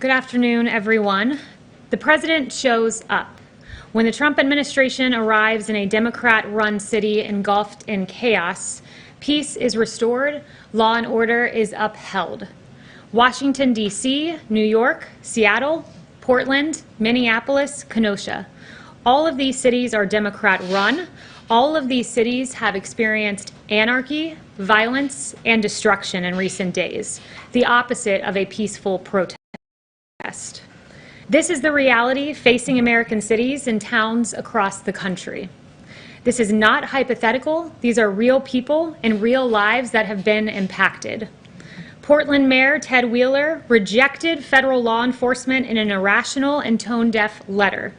Good afternoon, everyone. The president shows up. When the Trump administration arrives in a Democrat-run city engulfed in chaos, peace is restored, law and order is upheld. Washington, D.C., New York, Seattle, Portland, Minneapolis, Kenosha. All of these cities are Democrat-run. All of these cities have experienced anarchy, violence, and destruction in recent days, the opposite of a peaceful protest. This is the reality facing American cities and towns across the country. This is not hypothetical. These are real people and real lives that have been impacted. Portland Mayor Ted Wheeler rejected federal law enforcement in an irrational and tone-deaf letter.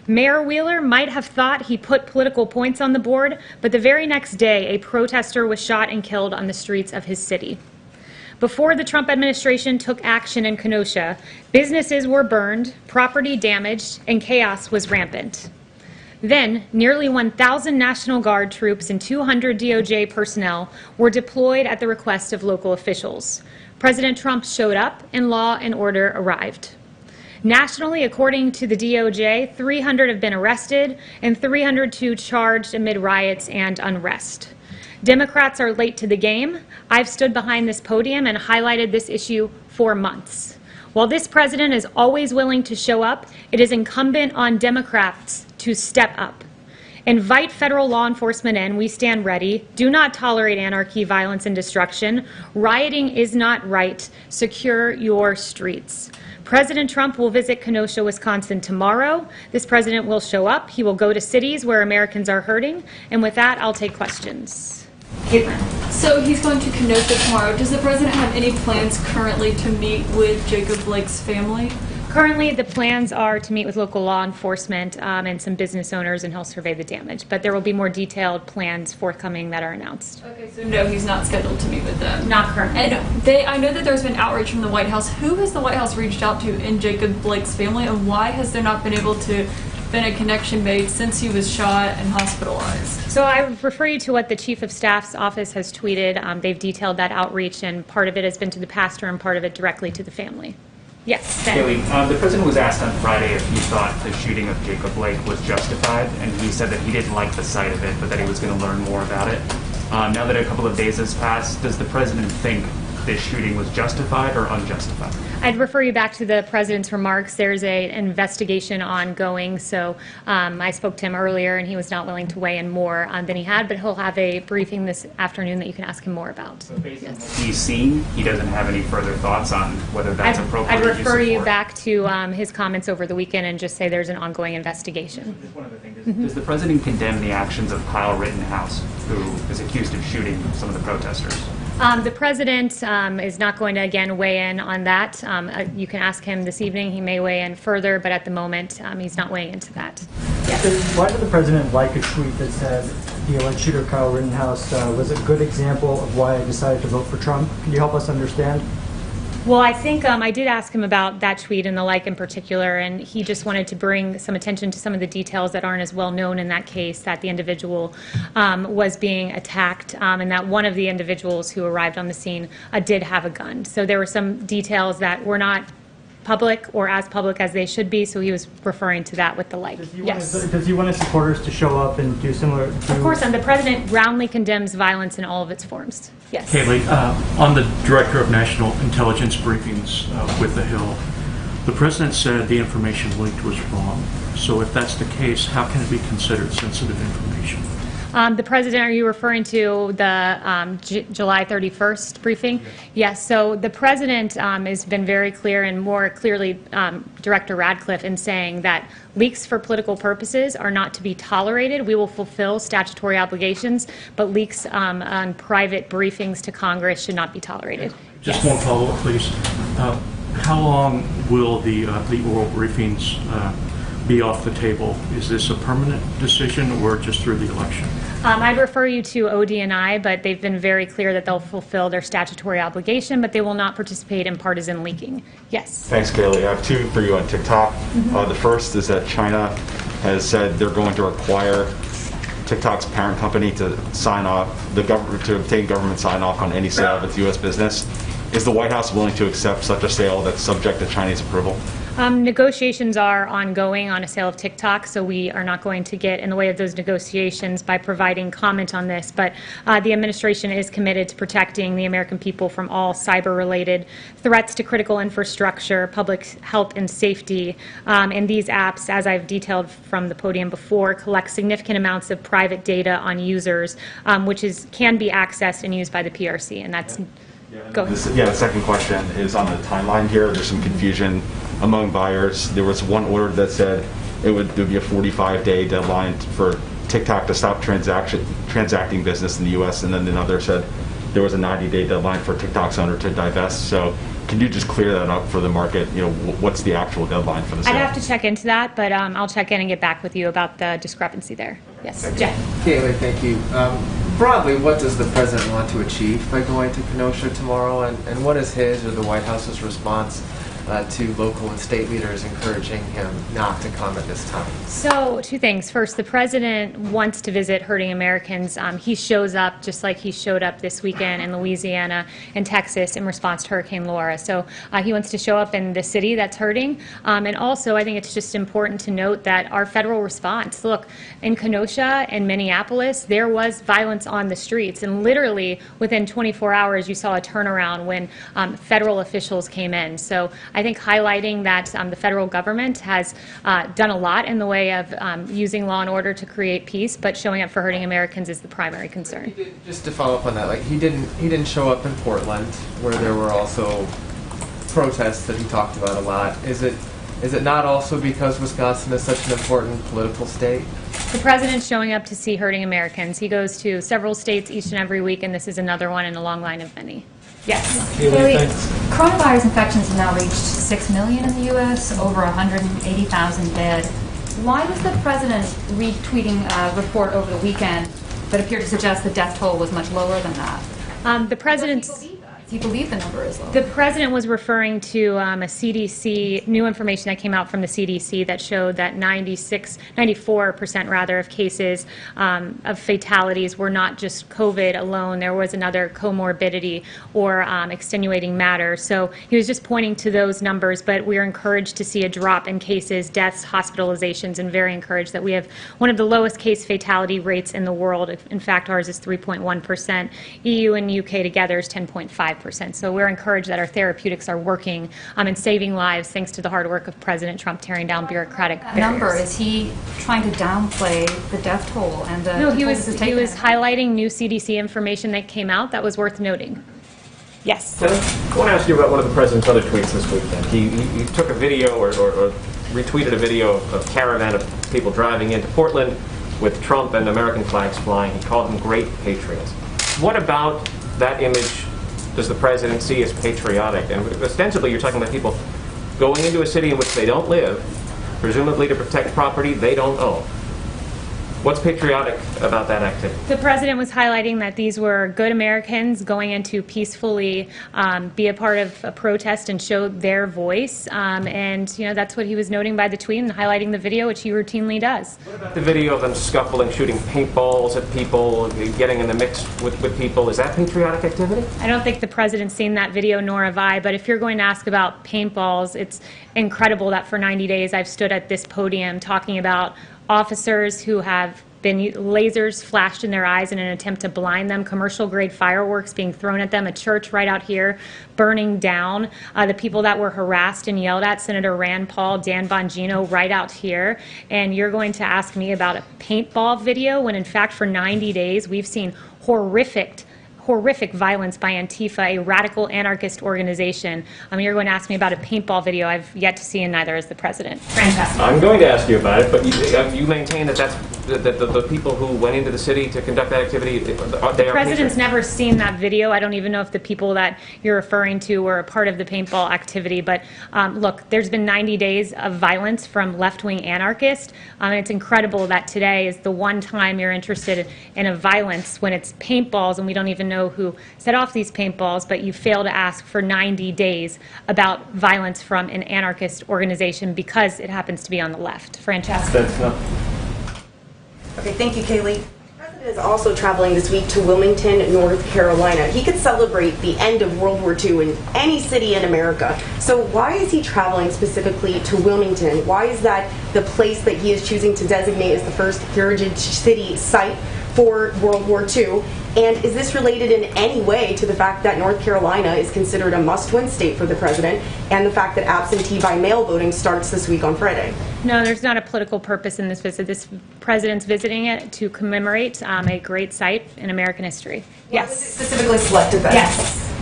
Mayor Wheeler might have thought he put political points on the board, but the very next day, a protester was shot and killed on the streets of his city. Before the Trump administration took action in Kenosha, businesses were burned, property damaged, and chaos was rampant. Then, nearly 1,000 National Guard troops and 200 DOJ personnel were deployed at the request of local officials. President Trump showed up, and law and order arrived. Nationally, according to the DOJ, 300 have been arrested and 302 charged amid riots and unrest. Democrats are late to the game. I've stood behind this podium and highlighted this issue for months. While this president is always willing to show up, it is incumbent on Democrats to step up. Invite federal law enforcement in. We stand ready. Do not tolerate anarchy, violence, and destruction. Rioting is not right. Secure your streets. President Trump will visit Kenosha, Wisconsin tomorrow. This president will show up. He will go to cities where Americans are hurting. And with that, I'll take questions. Kayleigh. So he's going to Kenosha tomorrow. Does the president have any plans currently to meet with Jacob Blake's family? Currently, the plans are to meet with local law enforcement and some business owners, and he'll survey the damage. But there will be more detailed plans forthcoming that are announced. Okay, so no, he's not scheduled to meet with them. Not currently. And I know that there's been outreach from the White House. Who has the White House reached out to in Jacob Blake's family, and why has there not been able to been a connection made since he was shot and hospitalized? So I refer you to what the Chief of Staff's office has tweeted. They've detailed that outreach, and part of it has been to the pastor and part of it directly to the family. Yes, Ben. Kayleigh, the president was asked on Friday if he thought the shooting of Jacob Blake was justified, and he said that he didn't like the sight of it, but that he was going to learn more about it. Now that a couple of days has passed, does the president think this shooting was justified or unjustified? I'd refer you back to the president's remarks. There's an investigation ongoing, so I spoke to him earlier, and he was not willing to weigh in more than he had, but he'll have a briefing this afternoon that you can ask him more about. So based on what he's seen, he doesn't have any further thoughts on whether that's appropriate. I'd refer you back to his comments over the weekend and just say there's an ongoing investigation. Just one other thing. Does the president condemn the actions of Kyle Rittenhouse, who is accused of shooting some of the protesters? The president is not going to, again, weigh in on that. You can ask him this evening. He may weigh in further, but at the moment, he's not weighing into that. Yes. Why did the president like a tweet that said the alleged shooter Kyle Rittenhouse was a good example of why I decided to vote for Trump? Can you help us understand? Well, I think I did ask him about that tweet and the like in particular, and he just wanted to bring some attention to some of the details that aren't as well known in that case, that the individual was being attacked, and that one of the individuals who arrived on the scene did have a gun. So there were some details that were not public or as public as they should be, so he was referring to that with the like. Does he want his supporters to show up and do similar? Of course, and the president roundly condemns violence in all of its forms. Yes. Kayleigh, on the Director of National Intelligence briefings with the Hill, the president said the information leaked was wrong. So if that's the case, how can it be considered sensitive information? The president, are you referring to the July 31st briefing? Yes. So the president has been very clear, and more clearly Director Radcliffe, in saying that leaks for political purposes are not to be tolerated. We will fulfill statutory obligations, but leaks on private briefings to Congress should not be tolerated. Just one follow-up, please. How long will the oral briefings be off the table? Is this a permanent decision or just through the election? I'd refer you to ODNI, but they've been very clear that they'll fulfill their statutory obligation, but they will not participate in partisan leaking. Yes. Thanks, Kayleigh. I have two for you on TikTok. The first is that China has said they're going to require TikTok's parent company to sign off, the government to obtain government sign off on any sale of its U.S. business. Is the White House willing to accept such a sale that's subject to Chinese approval? Negotiations are ongoing on a sale of TikTok, so we are not going to get in the way of those negotiations by providing comment on this. But the administration is committed to protecting the American people from all cyber-related threats to critical infrastructure, public health and safety. And these apps, as I've detailed from the podium before, collect significant amounts of private data on users, which can be accessed and used by the PRC. And that's go ahead. The second question is on the timeline here. There's some confusion among buyers. There was one order that said there would be a 45-day deadline for TikTok to stop transacting business in the U.S., and then another said there was a 90-day deadline for TikTok's owner to divest. So can you just clear that up for the market? You know, what's the actual deadline for the sale? I'd have to check into that, but I'll check in and get back with you about the discrepancy there. Yes, Jeff. Kayleigh, thank you. Broadly, what does the president want to achieve by going to Kenosha tomorrow, and what is his or the White House's response to local and state leaders encouraging him not to come at this time? So, two things. First, the president wants to visit hurting Americans. He shows up just like he showed up this weekend in Louisiana and Texas in response to Hurricane Laura. So he wants to show up in the city that's hurting. And also, I think it's just important to note that our federal response, look, in Kenosha and Minneapolis, there was violence on the streets. And literally, within 24 hours, you saw a turnaround when federal officials came in. So I think highlighting that the federal government has done a lot in the way of using law and order to create peace, but showing up for hurting Americans is the primary concern. Just to follow up on that, like he didn't show up in Portland, where there were also protests that he talked about a lot. Is it not also because Wisconsin is such an important political state? The president's showing up to see hurting Americans. He goes to several states each and every week, and this is another one in a long line of many. Yes. Kayleigh, coronavirus infections have now reached 6 million in the U.S., over 180,000 dead. Why does the president retweeting a report over the weekend that appeared to suggest the death toll was much lower than that? The president's... Do you believe the number is low? The president was referring to a CDC, new information that came out from the CDC that showed that 94% rather of cases of fatalities were not just COVID alone. There was another comorbidity or extenuating matter. So he was just pointing to those numbers, but we are encouraged to see a drop in cases, deaths, hospitalizations, and very encouraged that we have one of the lowest case fatality rates in the world. In fact, ours is 3.1%. EU and UK together is 10.5%. So we're encouraged that our therapeutics are working and saving lives thanks to the hard work of President Trump tearing down bureaucratic barriers. Number, is he trying to downplay the death toll and the No, he was highlighting new CDC information that came out that was worth noting. Yes. I want to ask you about one of the president's other tweets this weekend. He took a video or retweeted a video of a caravan of people driving into Portland with Trump and American flags flying. He called them great patriots. What about that image does the president see as patriotic? And ostensibly you're talking about people going into a city in which they don't live, presumably to protect property they don't own. What's patriotic about that activity? The president was highlighting that these were good Americans going in to peacefully be a part of a protest and show their voice. And you know, that's what he was noting by the tweet and highlighting the video, which he routinely does. What about the video of them scuffling, shooting paintballs at people, getting in the mix with people? Is that patriotic activity? I don't think the president's seen that video, nor have I. But if you're going to ask about paintballs, it's incredible that for 90 days I've stood at this podium talking about officers who have been lasers flashed in their eyes in an attempt to blind them, commercial-grade fireworks being thrown at them, a church right out here burning down, the people that were harassed and yelled at, Senator Rand Paul, Dan Bongino, right out here. And you're going to ask me about a paintball video when, in fact, for 90 days we've seen horrific violence by Antifa, a radical anarchist organization. You're going to ask me about a paintball video I've yet to see, and neither is the president. Fantastic. I'm going to ask you about it, but you maintain that the people who went into the city to conduct that activity, they are The president's never seen that video. I don't even know if the people that you're referring to were a part of the paintball activity. But look, there's been 90 days of violence from left-wing anarchists. And it's incredible that today is the one time you're interested in a violence when it's paintballs and we don't even know who set off these paintballs, but you fail to ask for 90 days about violence from an anarchist organization because it happens to be on the left. Francesca. That's not. Okay, thank you, Kayleigh. Is also traveling this week to Wilmington, North Carolina. He could celebrate the end of World War II in any city in America. So why is he traveling specifically to Wilmington? Why is that the place that he is choosing to designate as the first heritage city site for World War II? And is this related in any way to the fact that North Carolina is considered a must-win state for the president and the fact that absentee by mail voting starts this week on Friday? No, there's not a political purpose in this visit. This president's visiting it to commemorate a great site in American history. Yes. Was it specifically selected then? Yes.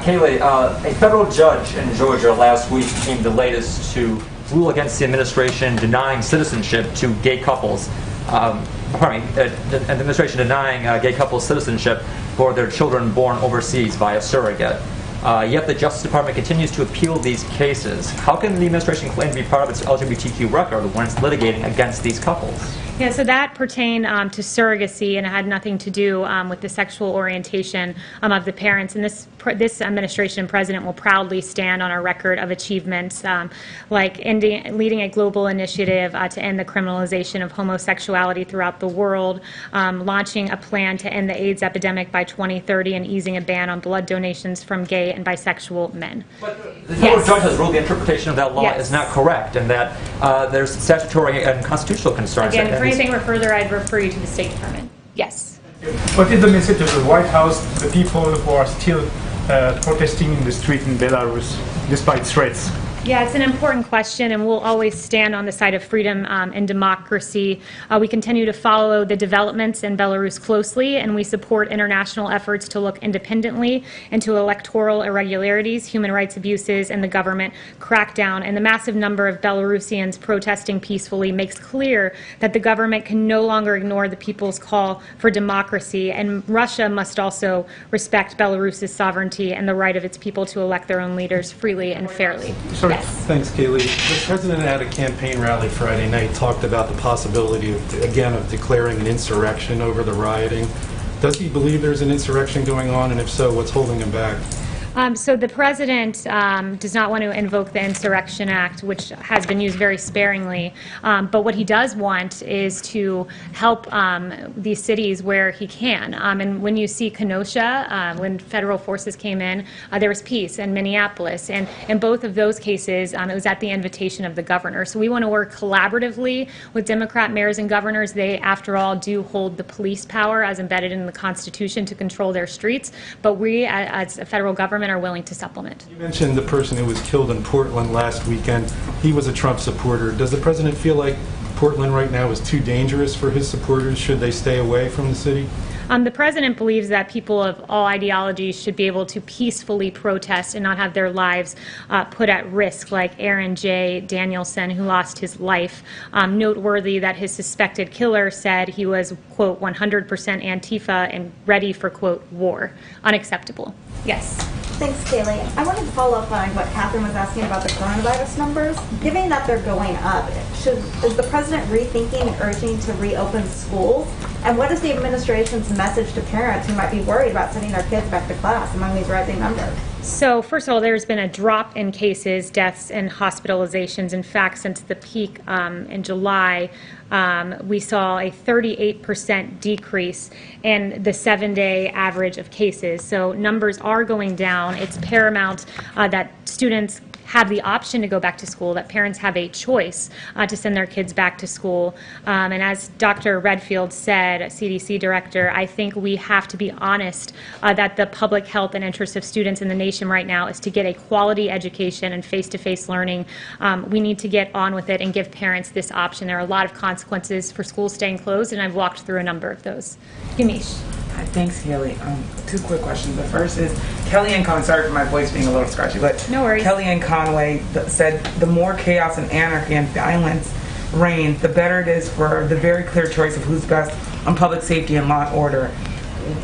Kayleigh, a federal judge in Georgia last week became the latest to rule against the administration denying citizenship to gay couples. The administration denying gay couples citizenship for their children born overseas by a surrogate. Yet the Justice Department continues to appeal these cases. How can the administration claim to be part of its LGBTQ record when it's litigating against these couples? Yeah, so that pertained to surrogacy and it had nothing to do with the sexual orientation of the parents. And this administration and president will proudly stand on our record of achievements, like leading a global initiative to end the criminalization of homosexuality throughout the world, launching a plan to end the AIDS epidemic by 2030, and easing a ban on blood donations from gay and bisexual men. But the federal judge has ruled the interpretation of that law is not correct, and that there's statutory and constitutional concerns. Again, for anything further, I'd refer you to the State Department. Yes. What is the message of the White House to the people who are still protesting in the street in Belarus despite threats? Yeah, it's an important question, and we'll always stand on the side of freedom and democracy. We continue to follow the developments in Belarus closely, and we support international efforts to look independently into electoral irregularities, human rights abuses, and the government crackdown. And the massive number of Belarusians protesting peacefully makes clear that the government can no longer ignore the people's call for democracy, and Russia must also respect Belarus's sovereignty and the right of its people to elect their own leaders freely and fairly. Sorry. Yes. Thanks, Kayleigh. The president at a campaign rally Friday night talked about the possibility of declaring an insurrection over the rioting. Does he believe there's an insurrection going on, and if so, what's holding him back? So the president does not want to invoke the Insurrection Act, which has been used very sparingly. But what he does want is to help these cities where he can. And when you see Kenosha, when federal forces came in, there was peace in Minneapolis. And in both of those cases, it was at the invitation of the governor. So we want to work collaboratively with Democrat mayors and governors. They, after all, do hold the police power as embedded in the Constitution to control their streets. But we, as a federal government, are willing to supplement. You mentioned the person who was killed in Portland last weekend. He was a Trump supporter. Does the president feel like Portland right now is too dangerous for his supporters? Should they stay away from the city? The president believes that people of all ideologies should be able to peacefully protest and not have their lives put at risk, like Aaron J. Danielson, who lost his life. Noteworthy that his suspected killer said he was, quote, 100% Antifa and ready for, quote, war. Unacceptable. Yes. Thanks, Kayleigh. I wanted to follow up on what Catherine was asking about the coronavirus numbers. Given that they're going up, is the president rethinking and urging to reopen schools? And what is the administration's message to parents who might be worried about sending their kids back to class among these rising numbers? So first of all, there's been a drop in cases, deaths, and hospitalizations. In fact, since the peak in July, we saw a 38% decrease in the 7-day average of cases. So numbers are going down. It's paramount that students have the option to go back to school, that parents have a choice to send their kids back to school. And as Dr. Redfield said, CDC director, I think we have to be honest that the public health and interest of students in the nation right now is to get a quality education and face-to-face learning. We need to get on with it and give parents this option. There are a lot of consequences for schools staying closed, and I've walked through a number of those. Yamish. Hi, thanks, Kayleigh. Two quick questions. The first is Kellyanne Conway. Sorry for my voice being a little scratchy, but no worries. Kellyanne Conway said the more chaos and anarchy and violence reigns, the better it is for the very clear choice of who's best on public safety and law and order.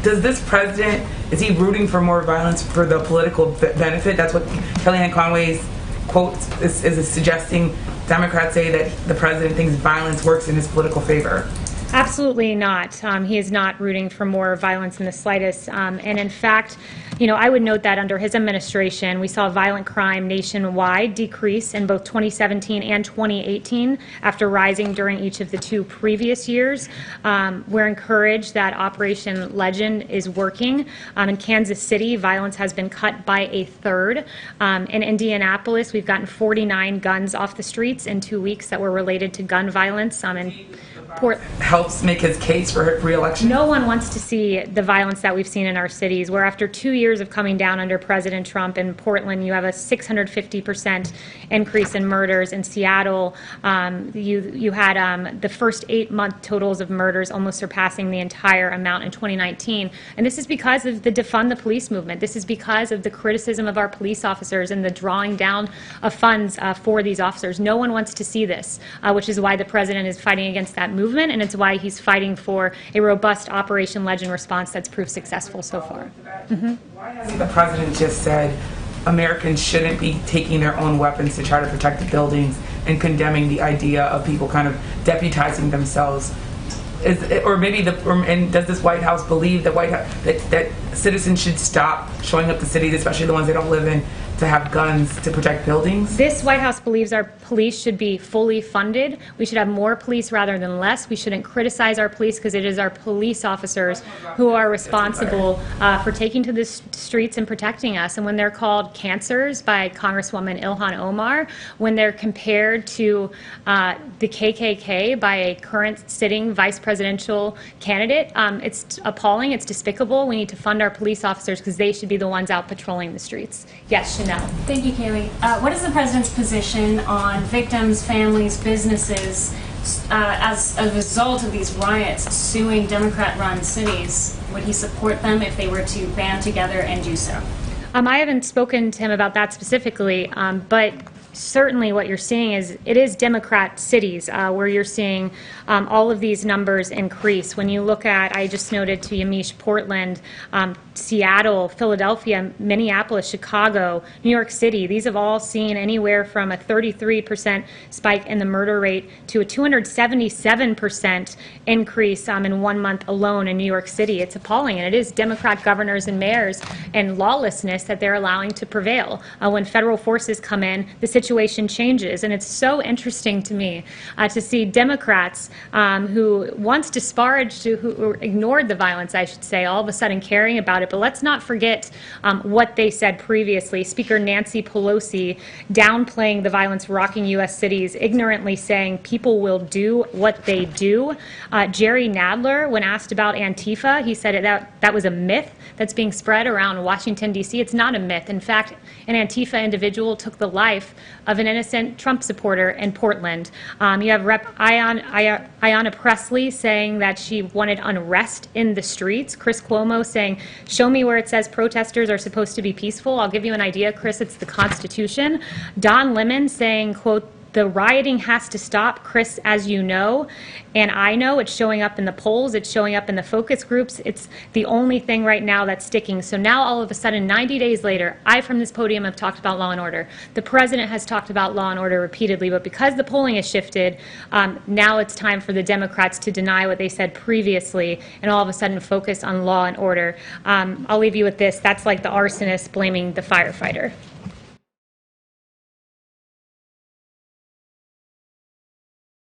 Does this president, is he rooting for more violence for the political benefit? That's what Kellyanne Conway's quote is suggesting. Democrats say that the president thinks violence works in his political favor. Absolutely not. He is not rooting for more violence in the slightest. And in fact, I would note that under his administration, we saw violent crime nationwide decrease in both 2017 and 2018 after rising during each of the 2 previous years. We're encouraged that Operation Legend is working. In Kansas City, violence has been cut by 1/3. In Indianapolis, we've gotten 49 guns off the streets in 2 weeks that were related to gun violence. Helps make his case for re-election? No one wants to see the violence that we've seen in our cities, where after 2 years of coming down under President Trump in Portland, you have a 650% increase in murders. In Seattle, you had the first 8-month totals of murders almost surpassing the entire amount in 2019. And this is because of the defund the police movement. This is because of the criticism of our police officers and the drawing down of funds for these officers. No one wants to see this, which is why the president is fighting against that movement. And it's why he's fighting for a robust Operation Legend response that's proved successful so far. Why hasn't the president just said Americans shouldn't be taking their own weapons to try to protect the buildings and condemning the idea of people kind of deputizing themselves? And does this White House believe that citizens should stop showing up to cities, especially the ones they don't live in, to have guns to protect buildings? This White House believes our police should be fully funded. We should have more police rather than less. We shouldn't criticize our police because it is our police officers who are responsible for taking to the streets and protecting us. And when they're called cancers by Congresswoman Ilhan Omar, when they're compared to the KKK by a current sitting vice presidential candidate, it's appalling, it's despicable. We need to fund our police officers because they should be the ones out patrolling the streets. Yes, Chanel. Thank you, Kayleigh. What is the president's position on victims, families, businesses as a result of these riots suing Democrat-run cities? Would he support them if they were to band together and do so? I haven't spoken to him about that specifically, but certainly what you're seeing is it is Democrat cities where you're seeing all of these numbers increase. When you look at, I just noted to Yamiche, Portland, Seattle, Philadelphia, Minneapolis, Chicago, New York City, these have all seen anywhere from a 33% spike in the murder rate to a 277% increase in 1 month alone in New York City. It's appalling, and it is Democrat governors and mayors and lawlessness that they're allowing to prevail. When federal forces come in, the situation changes, and it's so interesting to me to see Democrats who once disparaged, who ignored the violence, I should say, all of a sudden caring about it. But let's not forget what they said previously. Speaker Nancy Pelosi downplaying the violence rocking U.S. cities, ignorantly saying people will do what they do. Jerry Nadler, when asked about Antifa, he said that was a myth that's being spread around Washington, D.C. It's not a myth. In fact, an Antifa individual took the life of an innocent Trump supporter in Portland. You have Rep. Ayanna Pressley saying that she wanted unrest in the streets. Chris Cuomo saying, show me where it says protesters are supposed to be peaceful. I'll give you an idea, Chris, it's the Constitution. Don Lemon saying, quote, the rioting has to stop, Chris, as you know, and I know it's showing up in the polls, it's showing up in the focus groups. It's the only thing right now that's sticking. So now all of a sudden, 90 days later, I from this podium have talked about law and order. The president has talked about law and order repeatedly, but because the polling has shifted, now it's time for the Democrats to deny what they said previously and all of a sudden focus on law and order. I'll leave you with this. That's like the arsonist blaming the firefighter.